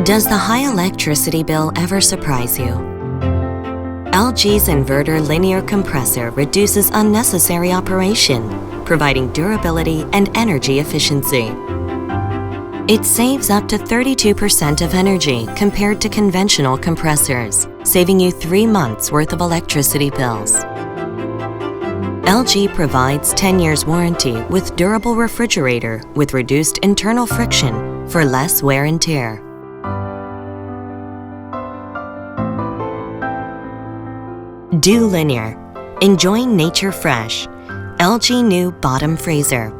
Does the high electricity bill ever surprise you? LG's inverter linear compressor reduces unnecessary operation, providing durability and energy efficiency. It saves up to 32% of energy compared to conventional compressors, saving you 3 months' worth of electricity bills. LG provides 10 years warranty with durable refrigerator with reduced internal friction for less wear and tear. Do linear. Enjoy nature fresh. LG new bottom freezer.